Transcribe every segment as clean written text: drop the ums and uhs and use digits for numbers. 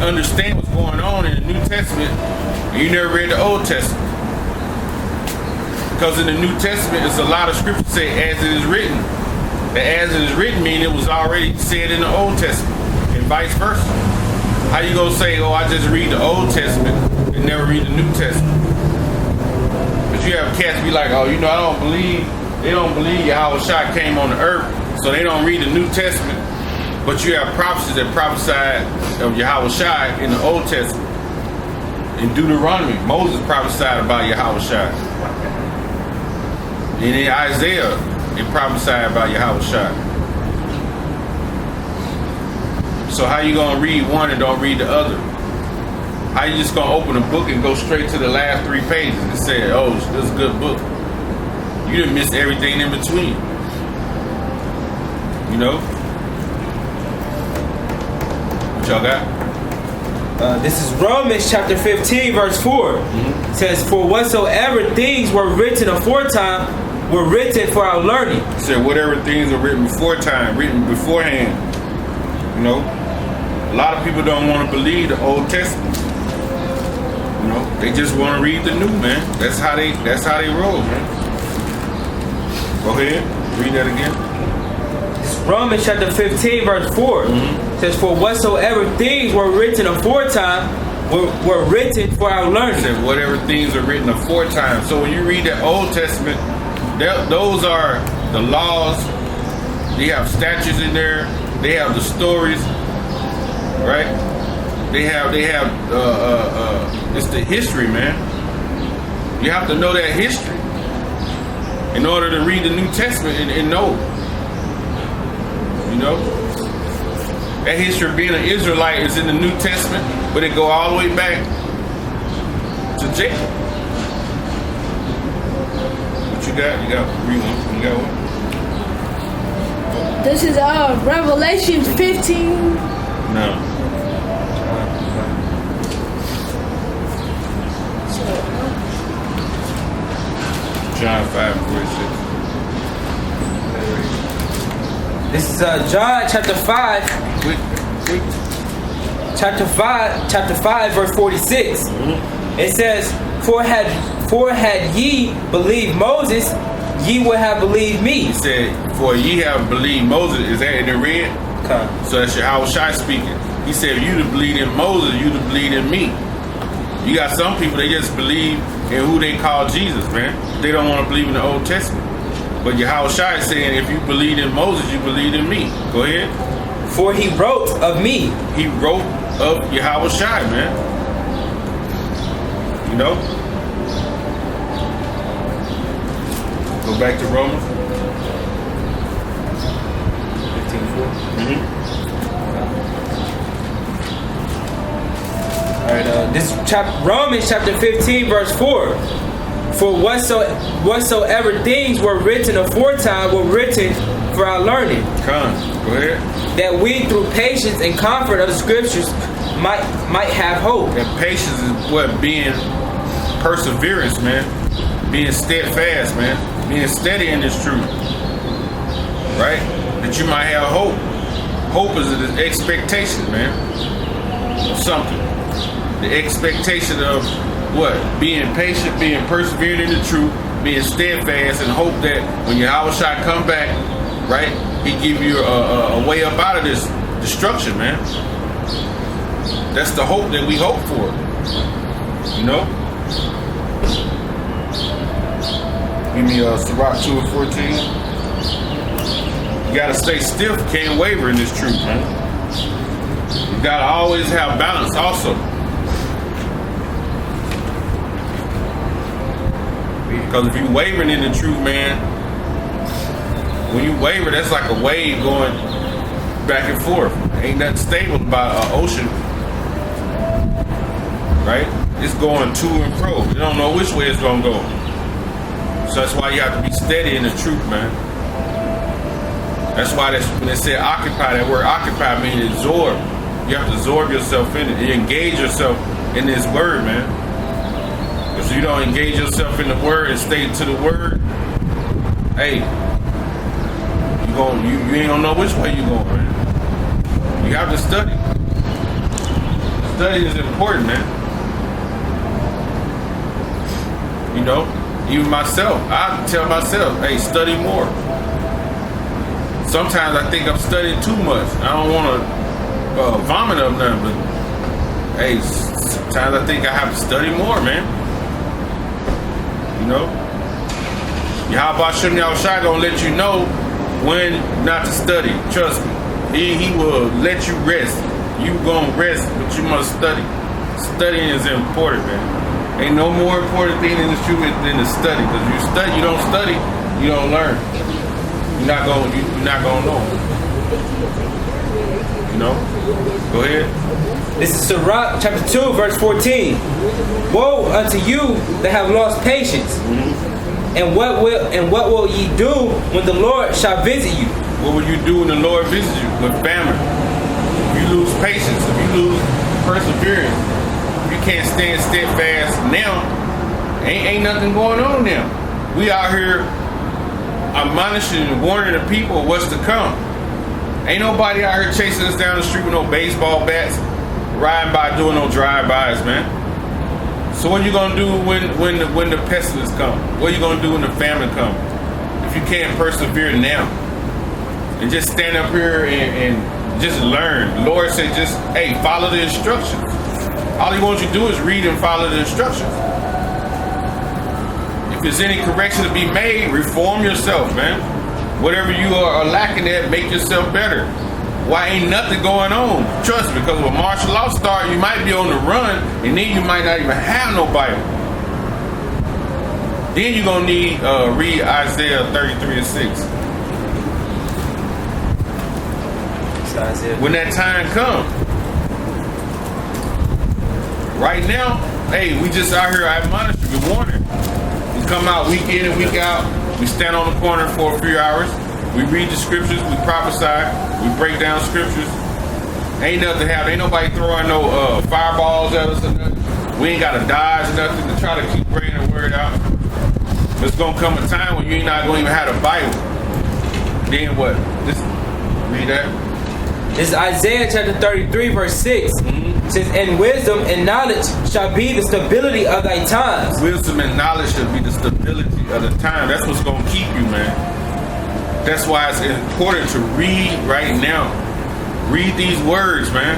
understand what's going on in the New Testament and you never read the Old Testament. Because in the New Testament, it's a lot of scriptures say as it is written. The as it is written mean it was already said in the Old Testament and vice versa. How you gonna say, oh, I just read the Old Testament and never read the New Testament? But you have cats be like, oh, you know, they don't believe Yahweh Shai came on the earth, so they don't read the New Testament. But you have prophecies that prophesied of Yahweh Shai in the Old Testament. In Deuteronomy, Moses prophesied about Yahweh Shai. And in Isaiah, it prophesied about Yahweh Shai. So how you gonna read one and don't read the other? How you just gonna open a book and go straight to the last 3 pages and say, oh, this is a good book? You didn't miss everything in between. You know? What y'all got? This is Romans chapter 15, verse 4. It says, for whatsoever things were written aforetime were written for our learning. It said whatever things were written before time, written beforehand. You know? A lot of people don't want to believe the Old Testament. You know, they just want to read the new, man. That's how they roll, man. Go ahead, read that again. It's Romans chapter 15, verse 4. It says, for whatsoever things were written aforetime were written for our learning. It said whatever things are written aforetime. So when you read the Old Testament, those are the laws. They have statutes in there. They have the stories, right? They have it's the history, man. You have to know that history in order to read the New Testament and know. You know? That history of being an Israelite is in the New Testament, but it go all the way back to Jacob. What you got? You got read one. You got one? This is Revelation 15. No. John 5:46. This is John chapter 5. Chapter 5, verse 46. It says, For had ye believed Moses, ye would have believed me. He said, for ye have believed Moses. Is that in the red? Okay. So that's Yahweh Shai speaking. He said, if you'd have believed in Moses, you'd have believed in me. You got some people, they just believe in who they call Jesus, man. They don't want to believe in the Old Testament. But Yahweh Shai is saying, if you believe in Moses, you believe in me. Go ahead. For he wrote of me. He wrote of Yahweh Shai, man. You know? Go back to Romans 15:4. All right, this Romans chapter 15, verse 4. For whatsoever things were written aforetime were written for our learning. Come, go ahead. That we through patience and comfort of the scriptures might have hope. And patience is what? Being perseverance, man. Being steadfast, man. Being steady in this truth. Right? That you might have hope. Hope is an expectation, man. Of something. The expectation of what? Being patient, being perseverant in the truth, being steadfast, and hope that when Yahweh Shai come back, right, he give you a way up out of this destruction, man. That's the hope that we hope for. You know? Give me Sirach 2:14. You gotta stay stiff, can't waver in this truth, man. You gotta always have balance also. Because if you wavering in the truth, man, when you waver, that's like a wave going back and forth. Ain't nothing stable about an ocean, right? It's going to and fro. You don't know which way it's gonna go. So that's why you have to be steady in the truth, man. That's why when they say occupy, that word occupy means absorb. You have to absorb yourself in it and engage yourself in this word, man. If you don't engage yourself in the word and stay to the word, hey, you ain't gonna know which way you going, man. You have to study. Studying is important, man. You know, even myself, I tell myself, hey, study more. Sometimes I think I'm studying too much. I don't want to vomit up nothing, but hey, sometimes I think I have to study more, man. You know? Yahweh Shem Yahushua gonna let you know when not to study. Trust me. He will let you rest. You gonna rest, but you must study. Studying is important, man. Ain't no more important thing in this truth than to study. Because you study, you don't study, you don't learn. You're not gonna know. You know? Go ahead. This is Sirach chapter 2, verse 14. Woe unto you that have lost patience. And what will ye do when the Lord shall visit you? What will you do when the Lord visits you? With famine. If you lose patience, if you lose perseverance, if you can't stand steadfast now, ain't nothing going on now. We out here admonishing and warning the people what's to come. Ain't nobody out here chasing us down the street with no baseball bats, riding by doing no drive-bys, man. So what you gonna do when the pestilence come? What you gonna do when the famine come? If you can't persevere now, and just stand up here and just learn. The Lord said, just hey, follow the instructions. All He wants you to do is read and follow the instructions. If there's any correction to be made, reform yourself, man. Whatever you are lacking at, make yourself better. Why ain't nothing going on? Trust me, because when martial law start, you might be on the run, and then you might not even have no Bible. Then you're going to need read Isaiah 33 and 6. When that time comes. Right now, hey, we just out here admonishing, we warning. We come out week in and week out. We stand on the corner for a few hours. We read the scriptures, we prophesy, we break down scriptures. Ain't nothing happening. Ain't nobody throwing no fireballs at us or nothing. We ain't got to dodge nothing to try to keep bringing the word out. There's going to come a time when you're not going to even have a Bible. Then what? Just read that. This is Isaiah chapter 33, verse 6. It says, and wisdom and knowledge shall be the stability of thy times. Wisdom and knowledge shall be the stability of the time. That's what's going to keep you, man. That's why it's important to read right now. Read these words, man.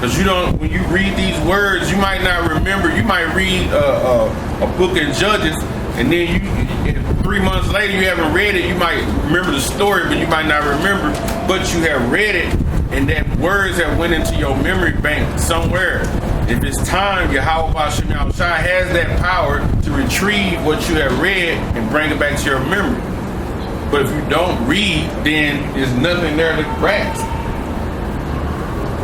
Because when you read these words, you might not remember. You might read a book in Judges, and then 3 months later you haven't read it. You might remember the story, but you might not remember. But you have read it, and that words have went into your memory bank somewhere. If it's time, Yahweh Shem Yahushua has that power to retrieve what you have read and bring it back to your memory. But if you don't read, then there's nothing there to grasp.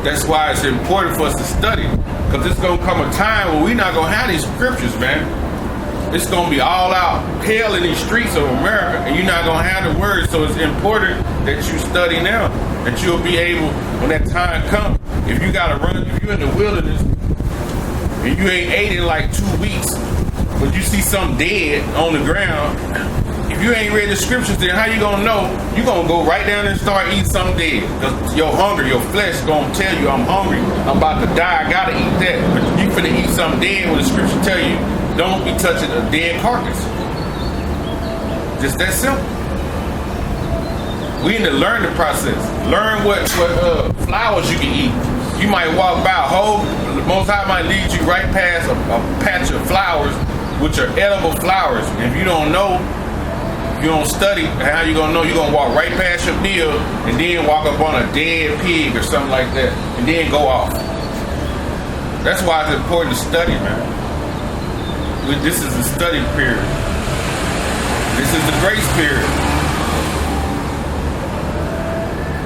That's why it's important for us to study. Because it's going to come a time when we're not going to have these scriptures, man. It's going to be all out hell in these streets of America, and you're not going to have the words. So it's important that you study now, that you'll be able, when that time comes, if you got to run, if you're in the wilderness, and you ain't ate in like 2 weeks, but you see something dead on the ground, if you ain't read the scriptures, then how you gonna know? You gonna go right down there and start eating something dead. Because your hunger, your flesh gonna tell you, I'm hungry, I'm about to die, I gotta eat that. But you finna eat something dead when the scripture tell you, don't be touching a dead carcass. Just that simple. We need to learn the process. Learn what flowers you can eat. You might walk by a hole, the Most High might lead you right past a patch of flowers, which are edible flowers. And if you don't know, if you don't study, how you gonna know? You're gonna walk right past your meal and then walk up on a dead pig or something like that, and then go off. That's why it's important to study, man. This is the study period. This is the grace period.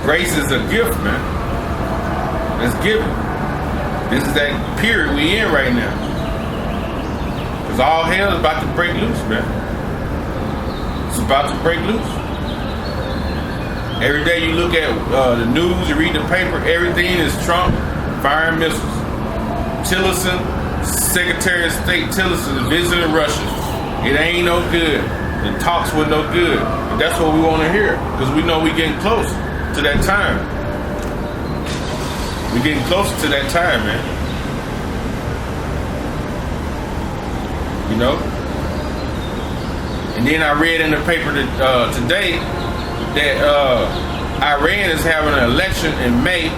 Grace is a gift, man. It's given. This is that period we in right now. Because all hell is about to break loose, man. It's about to break loose. Every day you look at the news, you read the paper, everything is Trump firing missiles. Tillerson, Secretary of State Tillerson, visiting Russia. It ain't no good. The talks were no good. But that's what we want to hear, because we know we're getting close to that time. We're getting closer to that time, man. You know? And then I read in the paper today that Iran is having an election in May,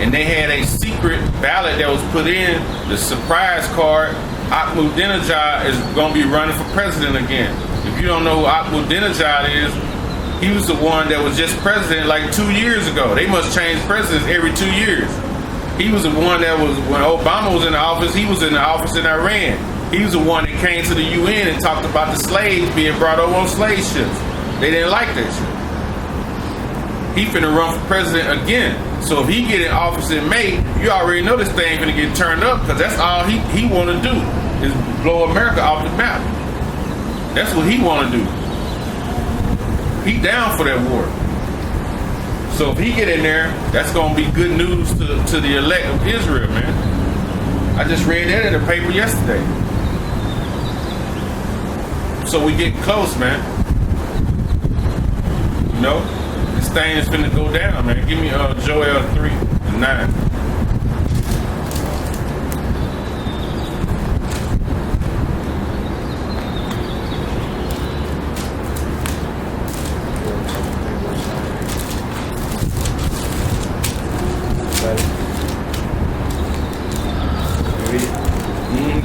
and they had a secret ballot that was put in, the surprise card. Ahmadinejad is going to be running for president again. If you don't know who Ahmadinejad is, he was the one that was just president like 2 years ago. They must change presidents every 2 years. He was the one that was, when Obama was in the office, he was in the office in Iran. He was the one that came to the UN and talked about the slaves being brought over on slave ships. They didn't like that shit. He finna run for president again. So if he get in office in May, you already know this thing finna get turned up, because that's all he want to do is blow America off the map. That's what he want to do. He down for that war. So if he get in there, that's gonna be good news to the elect of Israel, man. I just read that in the paper yesterday. So we get close, man. You know, this thing is finna go down, man. Give me Joel 3:9.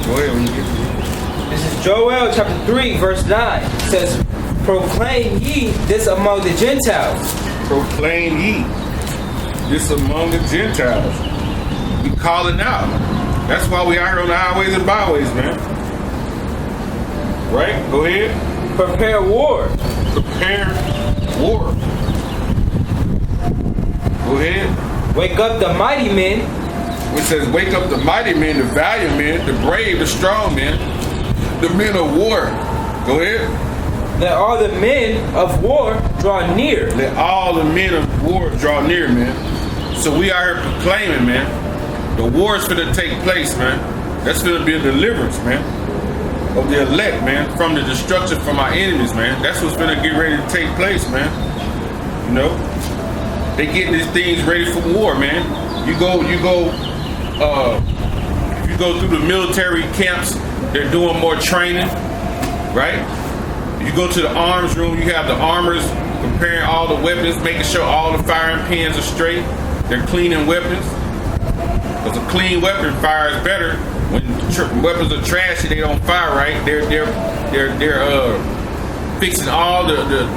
Go ahead when you get to it. This is Joel chapter 3, verse 9. It says, proclaim ye this among the Gentiles. Proclaim ye this among the Gentiles. We calling out. That's why we out here on the highways and byways, man. Right? Go ahead. Prepare war. Prepare war. Go ahead. Wake up the mighty men. It says, wake up the mighty men, the valiant men, the brave, the strong men, the men of war. Go ahead. Let all the men of war draw near. Let all the men of war draw near, man. So we out here proclaiming, man. The war is finna take place, man. That's finna be a deliverance, man, of the elect, man, from the destruction from our enemies, man. That's what's finna get ready to take place, man. You know? They getting these things ready for war, man. If you go through the military camps, they're doing more training, right? If you go to the arms room, you have the armors preparing all the weapons, making sure all the firing pins are straight. They're cleaning weapons, because a clean weapon fires better. When weapons are trashy, they don't fire right. They're fixing all the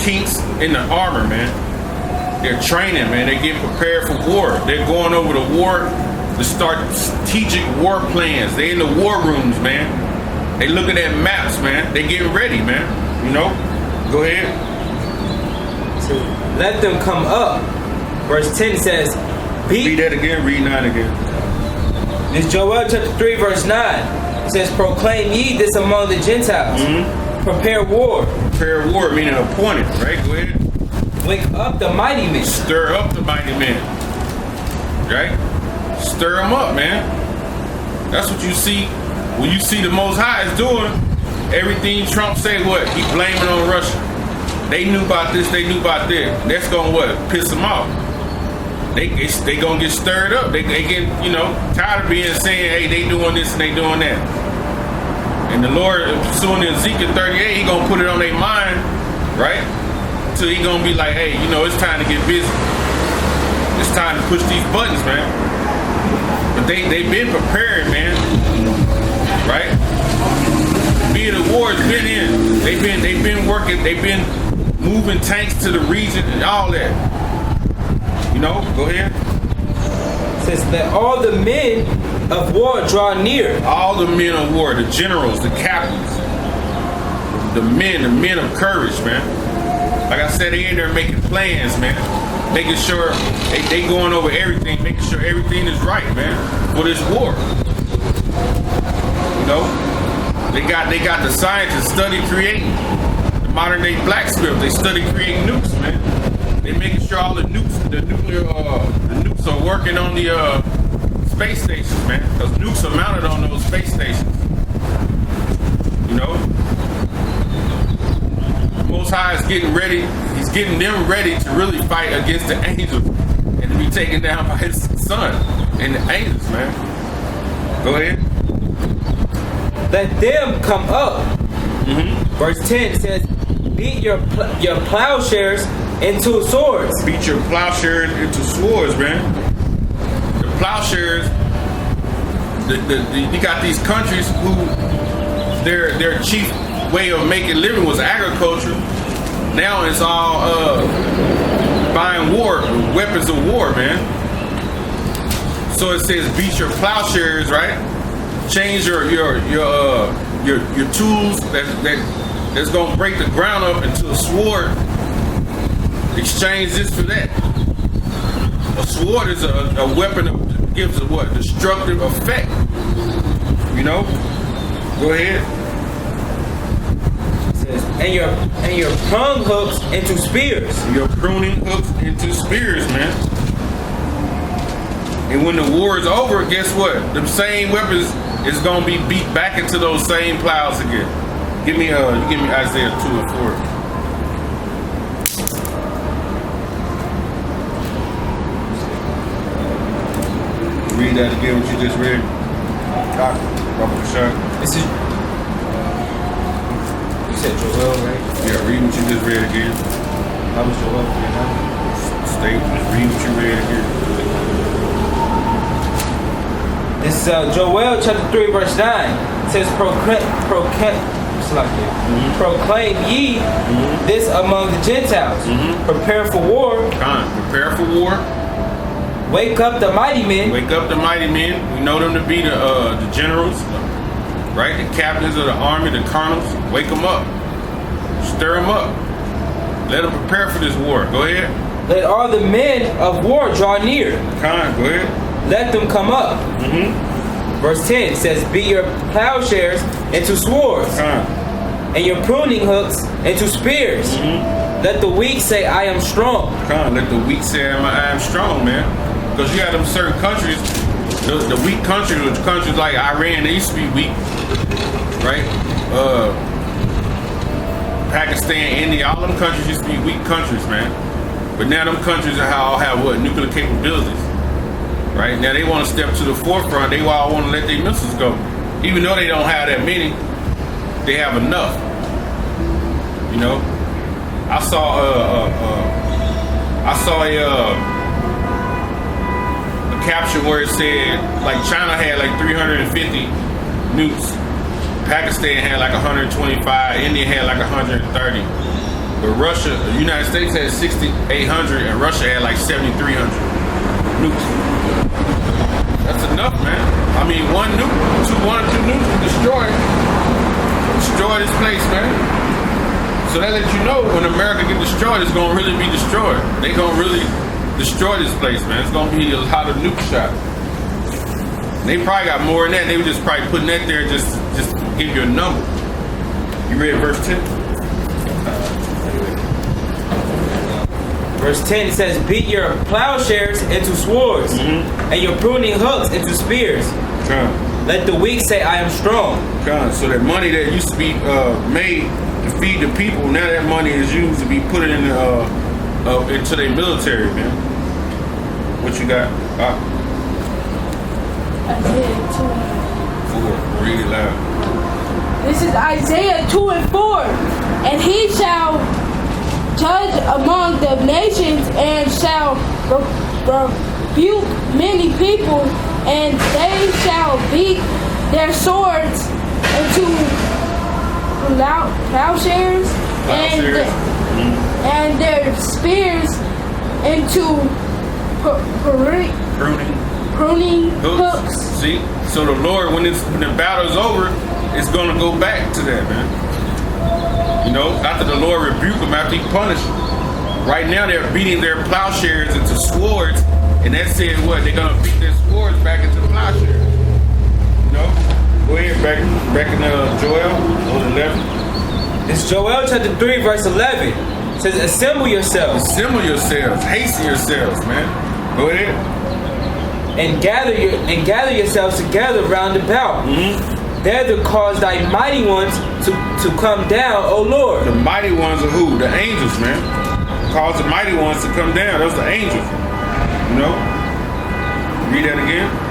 kinks in the armor, man. They're training, man. They're getting prepared for war. They're going over the war to start strategic war plans. They in the war rooms, man. They looking at maps, man. They getting ready, man. You know? Go ahead. So let them come up. Verse 10 says, Read that again. Read 9 again. This Joel chapter 3, verse 9. It says, proclaim ye this among the Gentiles. Mm-hmm. Prepare war. Prepare war, meaning appointed, right? Go ahead. Wake up the mighty men. Stir up the mighty men. Right? Stir them up, man. That's what you see. When you see the Most High is doing, everything Trump said, what? He blaming on Russia. They knew about this, they knew about that. That's gonna what? Piss them off. They gonna get stirred up. They get, tired of being saying, hey, they doing this and they doing that. And the Lord, soon in Ezekiel 38, he gonna put it on their mind, right? So he gonna be like, hey, it's time to get busy. It's time to push these buttons, man. But they've been preparing, man. Right? Being the war has been in. They've been working, they've been moving tanks to the region and all that. Go ahead. It says that all the men of war draw near. All the men of war, the generals, the captains, the men of courage, man. Like I said, they in there making plans, man. Making sure they going over everything, making sure everything is right, man, for this war. They got the scientists study creating the modern day blacksmith. They study creating nukes, man. They making sure all the nukes are working on the space stations, man, because nukes are mounted on those space stations. Most High is getting ready. He's getting them ready to really fight against the angels and to be taken down by his Son and the angels, man. Go ahead. Let them come up. Verse 10 says, beat your plowshares into swords. Beat your plowshares into swords, man. The plowshares, you got these countries who their chief way of making living was agriculture. Now it's all buying weapons of war, man. So it says beat your plowshares, right? Change your tools that's gonna break the ground up into a sword. Exchange this for that. A sword is a weapon that gives a what? Destructive effect. You know? Go ahead. It says, and your prong hooks into spears. Your pruning hooks into spears, man. And when the war is over, guess what? The same weapons is gonna be beat back into those same plows again. Give me Isaiah 2 and 4. Read that again, what you just read. This is, you said Joel, right? Yeah, read what you just read again. How was Joel again? State, read what you read again. This is Joel chapter 3 verse 9. It says, proclaim ye this among the Gentiles. Prepare for war. Prepare for war. Wake up the mighty men. Wake up the mighty men. We know them to be the generals, right? The captains of the army, the colonels. Wake them up. Stir them up. Let them prepare for this war. Go ahead. Let all the men of war draw near. Go ahead. Let them come up. Verse 10 says, beat your plowshares into swords, and your pruning hooks into spears. Let the weak say, I am strong. Let the weak say, I am strong, man. Because you got them certain countries, the weak countries, which countries like Iran, they used to be weak, right? Pakistan, India, all them countries used to be weak countries, man. But now them countries all have what? Nuclear capabilities. Right? Now they want to step to the forefront. They all want to let their missiles go. Even though they don't have that many, they have enough. You know? I saw a caption where it said like China had like 350 nukes. Pakistan had like 125, India had like 130. But Russia, the United States had 6,800 and Russia had like 7,300 nukes. That's enough, man. I mean, one or two nukes can destroy this place, man. So that lets you know when America get destroyed, it's gonna really be destroyed. They gonna really destroy this place, man. It's gonna be a lot of nuke shots. They probably got more than that. They were just probably putting that there just to give you a number. You read verse 10? Verse 10 it says, beat your plowshares into swords, and your pruning hooks into spears. Let the weak say, I am strong. So that money that used to be made to feed the people, now that money is used to be put in into their military, man. What you got? Isaiah 4. Read it loud. This is Isaiah 2 and 4. And he shall judge among the nations and shall rebuke many people, and they shall beat their swords into plowshares and their spears into pruning hooks. See, so the Lord, when the battle's over, it's gonna go back to that, man. You know, after the Lord rebuked them, after he punished them. Right now they're beating their plowshares into swords, and that said what? They're gonna beat their swords back into plowshares. You know? Go ahead, back in Joel 11. It's Joel chapter 3 verse 11. It says, assemble yourselves. Assemble yourselves. Hasten yourselves, man. Go ahead. And gather yourselves together round about. There to cause thy mighty ones to come down, O Lord. The mighty ones are who? The angels, man. Cause the mighty ones to come down. Those are the angels. You know? Read that again.